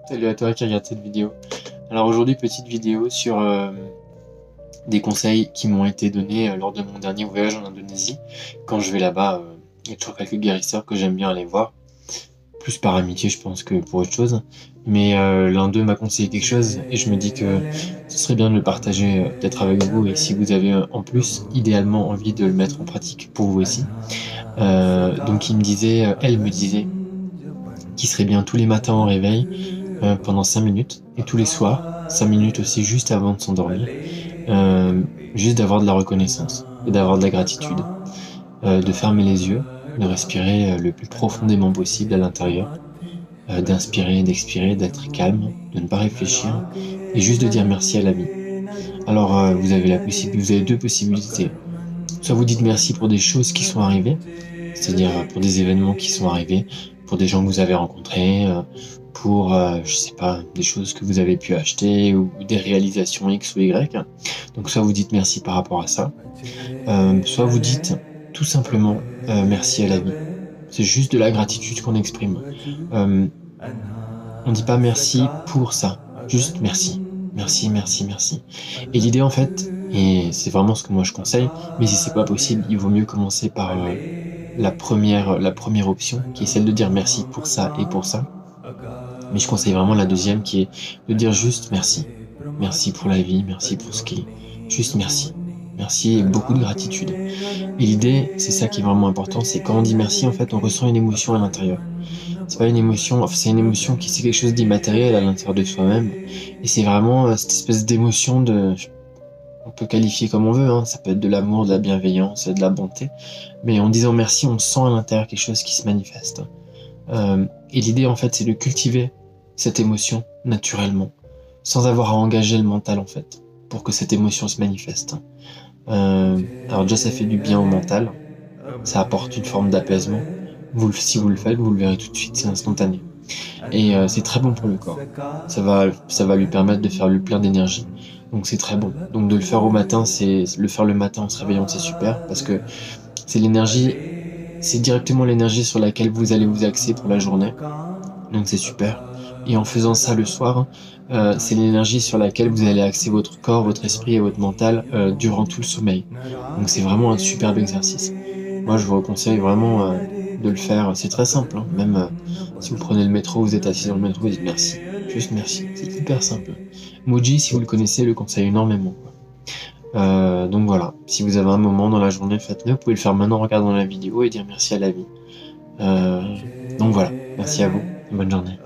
Salut à toi qui regarde cette vidéo. Alors aujourd'hui, petite vidéo sur des conseils qui m'ont été donnés lors de mon dernier voyage en Indonésie. Quand je vais là-bas, il y a toujours quelques guérisseurs que j'aime bien aller voir. Plus par amitié, je pense, que pour autre chose. Mais l'un d'eux m'a conseillé quelque chose et je me dis que ce serait bien de le partager peut-être avec vous. Et si vous avez en plus, idéalement, envie de le mettre en pratique pour vous aussi. Donc il me disait, elle me disait, qu'il serait bien tous les matins au réveil pendant 5 minutes, et tous les soirs, 5 minutes aussi juste avant de s'endormir, euh, juste d'avoir de la reconnaissance et d'avoir de la gratitude, de fermer les yeux, de respirer le plus profondément possible à l'intérieur, d'inspirer et d'expirer, d'être calme, de ne pas réfléchir, et juste de dire merci à la vie. Alors vous avez deux possibilités. Soit vous dites merci pour des choses qui sont arrivées, c'est-à-dire pour des événements qui sont arrivés, pour des gens que vous avez rencontrés, pour, je sais pas, des choses que vous avez pu acheter ou des réalisations X ou Y. Donc soit vous dites merci par rapport à ça, soit vous dites tout simplement merci à la vie. C'est juste de la gratitude qu'on exprime. Euh, on dit pas merci pour ça, juste merci. Merci, merci, merci. Et l'idée en fait, et c'est vraiment ce que moi je conseille, mais si c'est pas possible, il vaut mieux commencer par la première option, qui est celle de dire merci pour ça et pour ça. Mais je conseille vraiment la deuxième, qui est de dire juste merci. Merci pour la vie, merci pour ce qui est. Juste merci. Merci et beaucoup de gratitude. Et l'idée, c'est ça qui est vraiment important, c'est quand on dit merci, en fait, on ressent une émotion à l'intérieur. C'est pas une émotion, enfin, c'est une émotion qui, c'est quelque chose d'immatériel à l'intérieur de soi-même. Et c'est vraiment cette espèce d'émotion de, on peut qualifier comme on veut, hein. Ça peut être de l'amour, de la bienveillance, de la bonté. Mais en disant merci, on sent à l'intérieur quelque chose qui se manifeste. Et l'idée, en fait, c'est de cultiver cette émotion naturellement, sans avoir à engager le mental, en fait, pour que cette émotion se manifeste. Alors déjà, ça fait du bien au mental, ça apporte une forme d'apaisement. Si vous le faites, vous le verrez tout de suite, c'est instantané. Et c'est très bon pour le corps. Ça va lui permettre de faire le plein d'énergie. Donc c'est très bon. Donc de le faire au matin, c'est le faire le matin en se réveillant, c'est super parce que c'est l'énergie, c'est directement l'énergie sur laquelle vous allez vous axer pour la journée. Donc c'est super. Et en faisant ça le soir, c'est l'énergie sur laquelle vous allez axer votre corps, votre esprit et votre mental durant tout le sommeil. Donc c'est vraiment un superbe exercice. Moi, je vous conseille vraiment de le faire. C'est très simple, hein. Même si vous prenez le métro, vous êtes assis dans le métro, vous dites merci. Juste merci. C'est hyper simple. Moji, si vous le connaissez, le conseille énormément, quoi. Donc voilà, si vous avez un moment dans la journée, faites-le. Vous pouvez le faire maintenant en regardant la vidéo et dire merci à la vie. Euh, donc voilà, merci à vous et bonne journée.